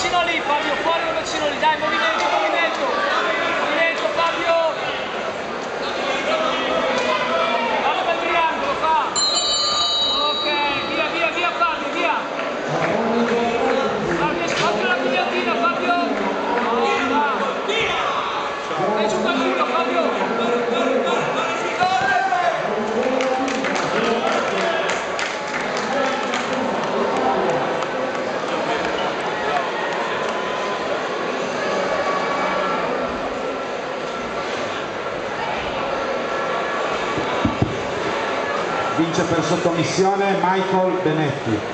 vicino lì Fabio, fuori uno vicino lì, dai, movimento, movimento, movimento Fabio. Guarda per triangolo, fa. Ok, via, via, via Fabio, via. Fabio, spazio la pigliatina Fabio. Dai giù col culo Fabio. Vince per sottomissione Michael Benetti.